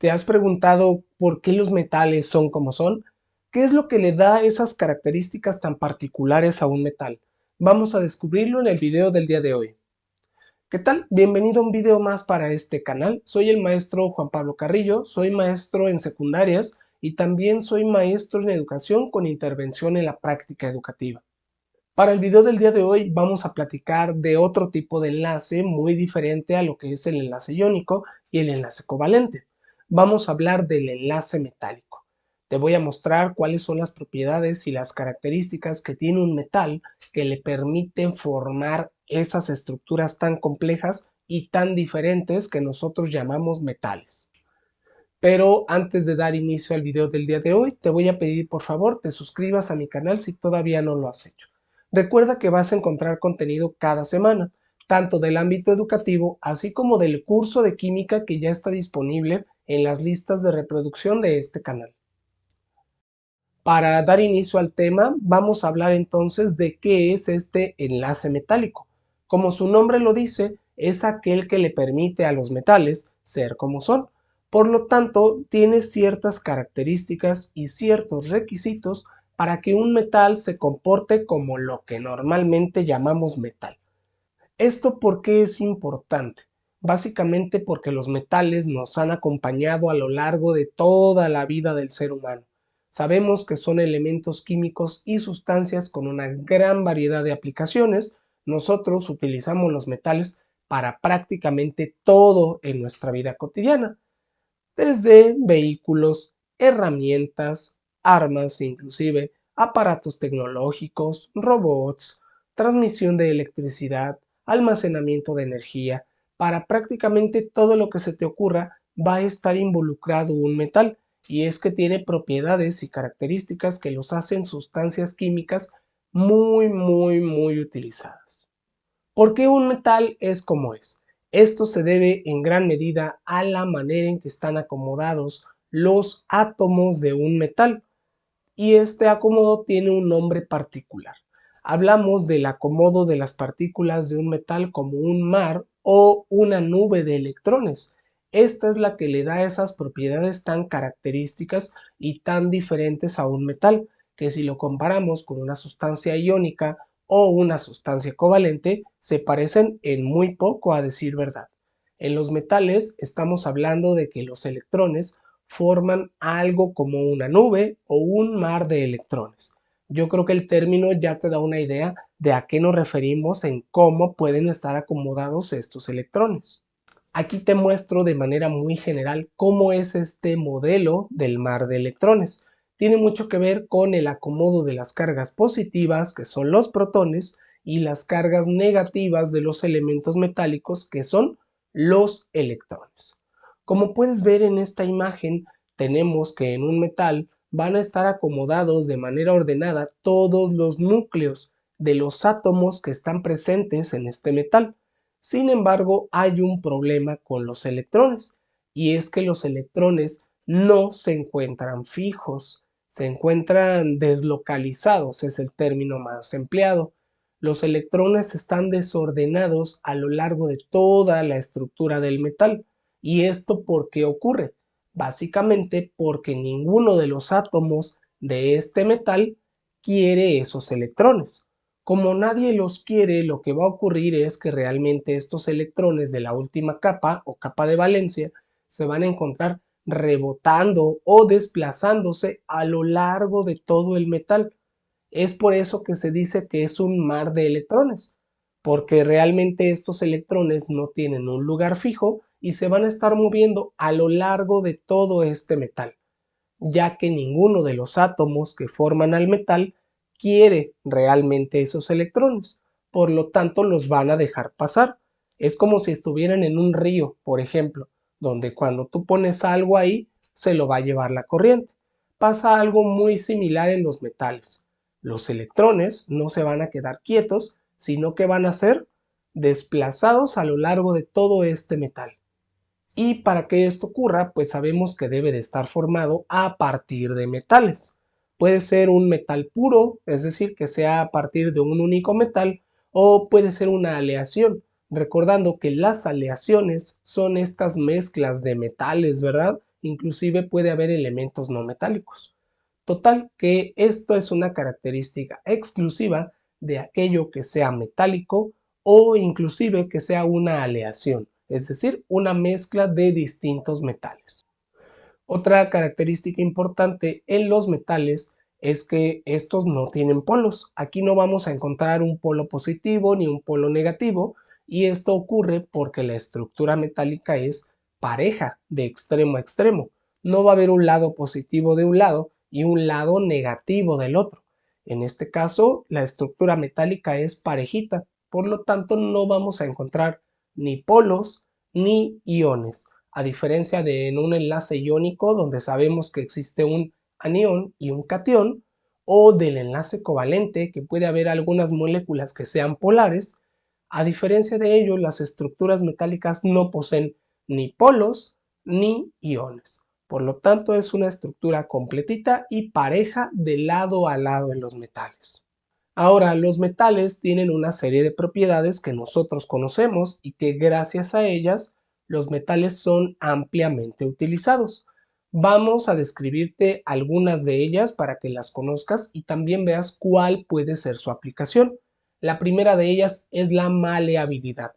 ¿Te has preguntado por qué los metales son como son? ¿Qué es lo que le da esas características tan particulares a un metal? Vamos a descubrirlo en el video del día de hoy. ¿Qué tal? Bienvenido a un video más para este canal. Soy el maestro Juan Pablo Carrillo, soy maestro en secundarias y también soy maestro en educación con intervención en la práctica educativa. Para el video del día de hoy vamos a platicar de otro tipo de enlace muy diferente a lo que es el enlace iónico y el enlace covalente. Vamos a hablar del enlace metálico. Te voy a mostrar cuáles son las propiedades y las características que tiene un metal que le permiten formar esas estructuras tan complejas y tan diferentes que nosotros llamamos metales. Pero antes de dar inicio al video del día de hoy, te voy a pedir por favor te suscribas a mi canal si todavía no lo has hecho. Recuerda que vas a encontrar contenido cada semana, tanto del ámbito educativo así como del curso de química que ya está disponible en las listas de reproducción de este canal. Para dar inicio al tema, vamos a hablar entonces de qué es este enlace metálico. Como su nombre lo dice, es aquel que le permite a los metales ser como son. Por lo tanto, tiene ciertas características y ciertos requisitos para que un metal se comporte como lo que normalmente llamamos metal. ¿Esto por qué es importante? Básicamente porque los metales nos han acompañado a lo largo de toda la vida del ser humano. Sabemos que son elementos químicos y sustancias con una gran variedad de aplicaciones. Nosotros utilizamos los metales para prácticamente todo en nuestra vida cotidiana, desde vehículos, herramientas, armas inclusive, aparatos tecnológicos, robots, transmisión de electricidad, almacenamiento de energía. Para prácticamente todo lo que se te ocurra va a estar involucrado un metal, y es que tiene propiedades y características que los hacen sustancias químicas muy utilizadas. ¿Por qué un metal es como es? Esto se debe en gran medida a la manera en que están acomodados los átomos de un metal, y este acomodo tiene un nombre particular. Hablamos del acomodo de las partículas de un metal como un mar o una nube de electrones. Esta es la que le da esas propiedades tan características y tan diferentes a un metal, que si lo comparamos con una sustancia iónica o una sustancia covalente, se parecen en muy poco, a decir verdad. En los metales estamos hablando de que los electrones forman algo como una nube o un mar de electrones. Yo creo que el término ya te da una idea de a qué nos referimos en cómo pueden estar acomodados estos electrones. Aquí te muestro de manera muy general cómo es este modelo del mar de electrones. Tiene mucho que ver con el acomodo de las cargas positivas, que son los protones, y las cargas negativas de los elementos metálicos, que son los electrones. Como puedes ver en esta imagen, tenemos que en un metal van a estar acomodados de manera ordenada todos los núcleos de los átomos que están presentes en este metal. Sin embargo, hay un problema con los electrones, y es que los electrones no se encuentran fijos, se encuentran deslocalizados, es el término más empleado. Los electrones están desordenados a lo largo de toda la estructura del metal. ¿Y esto por qué ocurre? Básicamente porque ninguno de los átomos de este metal quiere esos electrones. Como nadie los quiere, lo que va a ocurrir es que realmente estos electrones de la última capa o capa de valencia se van a encontrar rebotando o desplazándose a lo largo de todo el metal. Es por eso que se dice que es un mar de electrones, porque realmente estos electrones no tienen un lugar fijo y se van a estar moviendo a lo largo de todo este metal, ya que ninguno de los átomos que forman al metal quiere realmente esos electrones, por lo tanto los van a dejar pasar. Es como si estuvieran en un río, por ejemplo, donde cuando tú pones algo ahí, se lo va a llevar la corriente. Pasa algo muy similar en los metales. Los electrones no se van a quedar quietos, sino que van a ser desplazados a lo largo de todo este metal. Y para que esto ocurra, pues sabemos que debe de estar formado a partir de metales. Puede ser un metal puro, es decir, que sea a partir de un único metal, o puede ser una aleación, recordando que las aleaciones son estas mezclas de metales, ¿verdad? inclusive puede haber elementos no metálicos. Total, que esto es una característica exclusiva de aquello que sea metálico o inclusive que sea una aleación, es decir, una mezcla de distintos metales. Otra característica importante en los metales es que estos no tienen polos. Aquí no vamos a encontrar un polo positivo ni un polo negativo, y esto ocurre porque la estructura metálica es pareja de extremo a extremo. No va a haber un lado positivo de un lado y un lado negativo del otro. En este caso, la estructura metálica es parejita, por lo tanto no vamos a encontrar ni polos ni iones, a diferencia de en un enlace iónico donde sabemos que existe un anión y un catión, o del enlace covalente, que puede haber algunas moléculas que sean polares. A diferencia de ello, las estructuras metálicas no poseen ni polos ni iones. Por lo tanto, es una estructura completita y pareja de lado a lado en los metales. Ahora, los metales tienen una serie de propiedades que nosotros conocemos y que gracias a ellas los metales son ampliamente utilizados. Vamos a describirte algunas de ellas para que las conozcas y también veas cuál puede ser su aplicación. La primera de ellas es la maleabilidad.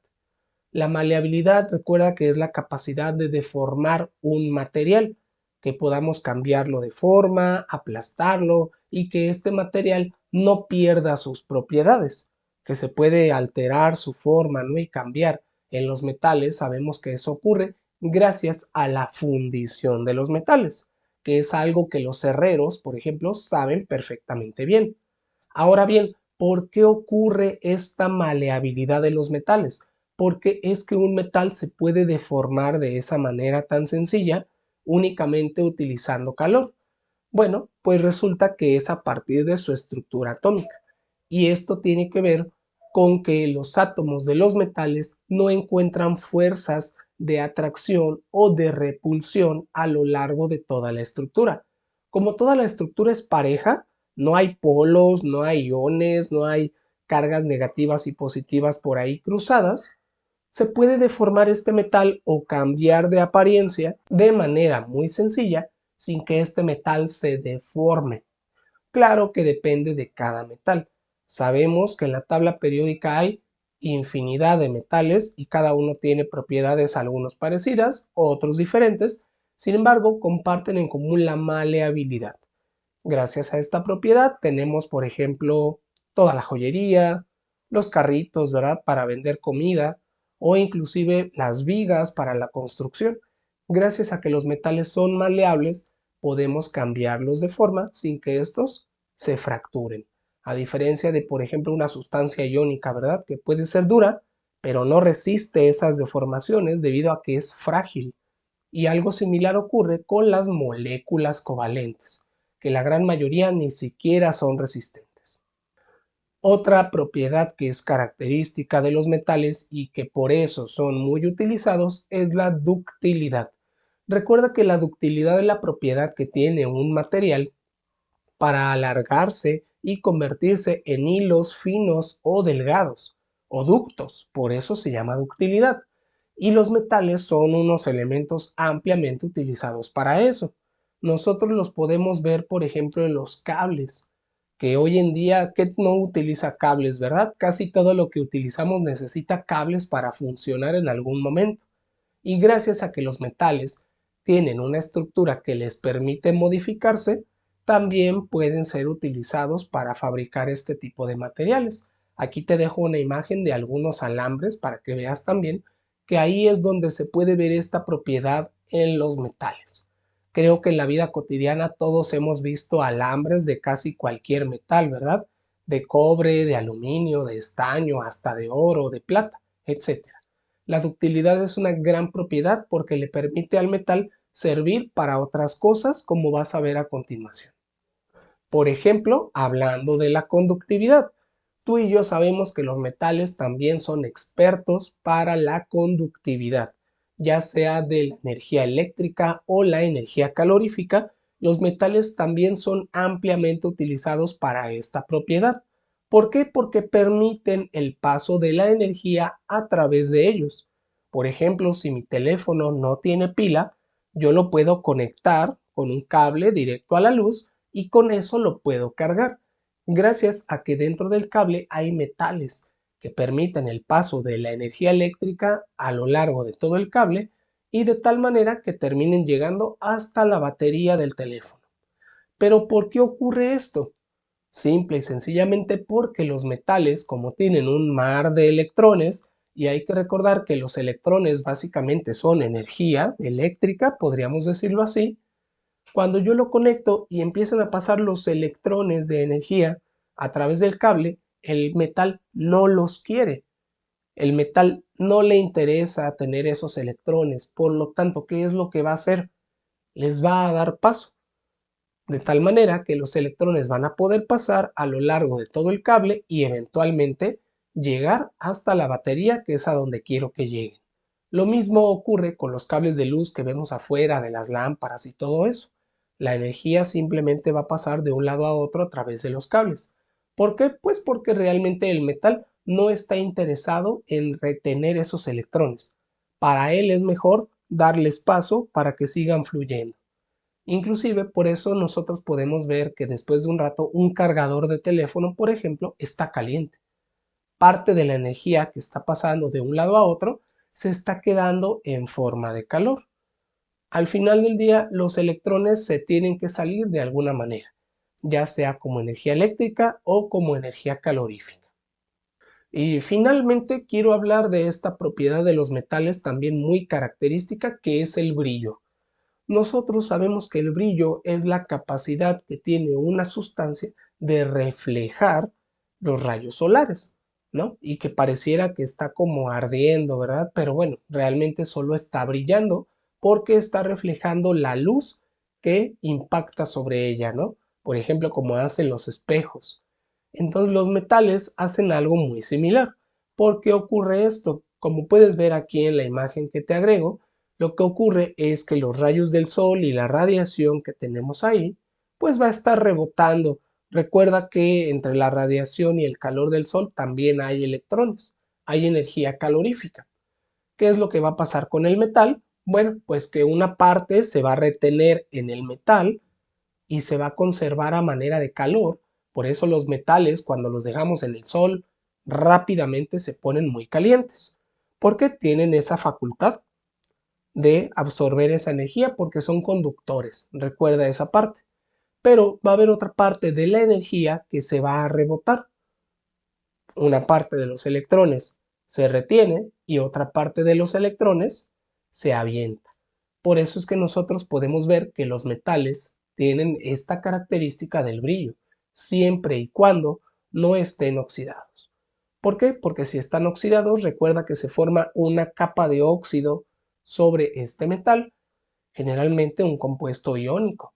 La maleabilidad, recuerda que es la capacidad de deformar un material, que podamos cambiarlo de forma, aplastarlo y que este material no pierda sus propiedades, que se puede alterar su forma, ¿no? Y cambiar. En los metales sabemos que eso ocurre gracias a la fundición de los metales, que es algo que los herreros, por ejemplo, saben perfectamente bien. Ahora bien, ¿por qué ocurre esta maleabilidad de los metales? Porque es que un metal se puede deformar de esa manera tan sencilla únicamente utilizando calor. Bueno, pues resulta que es a partir de su estructura atómica. Y esto tiene que ver con que los átomos de los metales no encuentran fuerzas de atracción o de repulsión a lo largo de toda la estructura. Como toda la estructura es pareja, no hay polos, no hay iones, no hay cargas negativas y positivas por ahí cruzadas, se puede deformar este metal o cambiar de apariencia de manera muy sencilla sin que este metal se deforme. Claro que depende de cada metal. Sabemos que en la tabla periódica hay infinidad de metales y cada uno tiene propiedades algunos parecidas, otros diferentes, sin embargo comparten en común la maleabilidad. Gracias a esta propiedad tenemos, por ejemplo, toda la joyería, los carritos, ¿verdad? Para vender comida o inclusive las vigas para la construcción. Gracias a que los metales son maleables, podemos cambiarlos de forma sin que estos se fracturen. A diferencia de, por ejemplo, una sustancia iónica, ¿verdad? Que puede ser dura, pero no resiste esas deformaciones debido a que es frágil. Y algo similar ocurre con las moléculas covalentes, que la gran mayoría ni siquiera son resistentes. Otra propiedad que es característica de los metales y que por eso son muy utilizados es la ductilidad. Recuerda que la ductilidad es la propiedad que tiene un material para alargarse y convertirse en hilos finos o delgados, o ductos, por eso se llama ductilidad. Y los metales son unos elementos ampliamente utilizados para eso. Nosotros los podemos ver, por ejemplo, en los cables, que hoy en día, ¿qué no utiliza cables, verdad? Casi todo lo que utilizamos necesita cables para funcionar en algún momento. Y gracias a que los metales tienen una estructura que les permite modificarse, también pueden ser utilizados para fabricar este tipo de materiales. Aquí te dejo una imagen de algunos alambres para que veas también que ahí es donde se puede ver esta propiedad en los metales. Creo que en la vida cotidiana todos hemos visto alambres de casi cualquier metal, ¿verdad? De cobre, de aluminio, de estaño, hasta de oro, de plata, etcétera. La ductilidad es una gran propiedad porque le permite al metal servir para otras cosas, como vas a ver a continuación. Por ejemplo, hablando de la conductividad, tú y yo sabemos que los metales también son expertos para la conductividad, ya sea de la energía eléctrica o la energía calorífica. Los metales también son ampliamente utilizados para esta propiedad. ¿Por qué? Porque permiten el paso de la energía a través de ellos. Por ejemplo, si mi teléfono no tiene pila, yo lo puedo conectar con un cable directo a la luz y con eso lo puedo cargar, gracias a que dentro del cable hay metales que permiten el paso de la energía eléctrica a lo largo de todo el cable y de tal manera que terminen llegando hasta la batería del teléfono. Pero ¿por qué ocurre esto? Simple y sencillamente porque los metales, como tienen un mar de electrones, y hay que recordar que los electrones básicamente son energía eléctrica, podríamos decirlo así, cuando yo lo conecto y empiezan a pasar los electrones de energía a través del cable, el metal no los quiere. El metal no le interesa tener esos electrones, por lo tanto, ¿qué es lo que va a hacer? Les va a dar paso, de tal manera que los electrones van a poder pasar a lo largo de todo el cable y eventualmente llegar hasta la batería, que es a donde quiero que lleguen. Lo mismo ocurre con los cables de luz que vemos afuera de las lámparas y todo eso. La energía simplemente va a pasar de un lado a otro a través de los cables. ¿Por qué? Pues porque realmente el metal no está interesado en retener esos electrones. Para él es mejor darles paso para que sigan fluyendo. Inclusive por eso nosotros podemos ver que después de un rato un cargador de teléfono, por ejemplo, está caliente. Parte de la energía que está pasando de un lado a otro se está quedando en forma de calor. Al final del día, los electrones se tienen que salir de alguna manera, ya sea como energía eléctrica o como energía calorífica. Y finalmente quiero hablar de esta propiedad de los metales también muy característica, que es el brillo. Nosotros sabemos que el brillo es la capacidad que tiene una sustancia de reflejar los rayos solares, ¿no? Y que pareciera que está como ardiendo, ¿verdad? Pero bueno, realmente solo está brillando porque está reflejando la luz que impacta sobre ella, ¿no? Por ejemplo, como hacen los espejos. Entonces los metales hacen algo muy similar. ¿Por qué ocurre esto? Como puedes ver aquí en la imagen que te agrego, lo que ocurre es que los rayos del sol y la radiación que tenemos ahí, pues va a estar rebotando. Recuerda que entre la radiación y el calor del sol también hay electrones, hay energía calorífica. ¿Qué es lo que va a pasar con el metal? Bueno, pues que una parte se va a retener en el metal y se va a conservar a manera de calor. Por eso los metales, cuando los dejamos en el sol, rápidamente se ponen muy calientes, porque tienen esa facultad de absorber esa energía porque son conductores, recuerda esa parte. Pero va a haber otra parte de la energía que se va a rebotar. Una parte de los electrones se retiene y otra parte de los electrones se avienta. Por eso es que nosotros podemos ver que los metales tienen esta característica del brillo, siempre y cuando no estén oxidados. ¿Por qué? Porque si están oxidados, recuerda que se forma una capa de óxido sobre este metal, generalmente un compuesto iónico.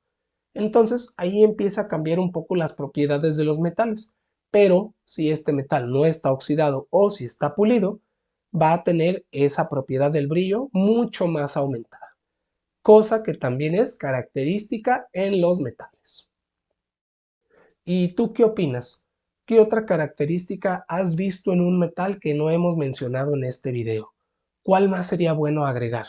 Entonces ahí empieza a cambiar un poco las propiedades de los metales. Pero si este metal no está oxidado o si está pulido, va a tener esa propiedad del brillo mucho más aumentada, cosa que también es característica en los metales. ¿Y tú qué opinas? ¿Qué otra característica has visto en un metal que no hemos mencionado en este video? ¿Cuál más sería bueno agregar?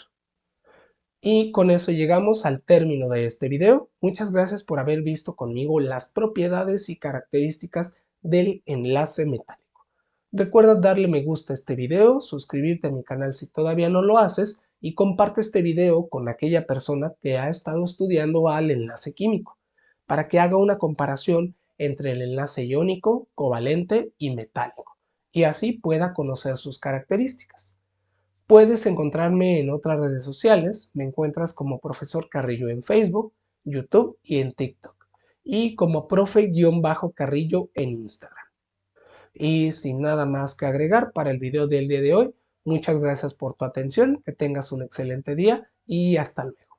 Y con eso llegamos al término de este video. Muchas gracias por haber visto conmigo las propiedades y características del enlace metálico. Recuerda darle me gusta a este video, suscribirte a mi canal si todavía no lo haces y comparte este video con aquella persona que ha estado estudiando al enlace químico para que haga una comparación entre el enlace iónico, covalente y metálico y así pueda conocer sus características. Puedes encontrarme en otras redes sociales, me encuentras como Profesor Carrillo en Facebook, YouTube y en TikTok, y como profe-carrillo en Instagram. Y sin nada más que agregar para el video del día de hoy, muchas gracias por tu atención, que tengas un excelente día y hasta luego.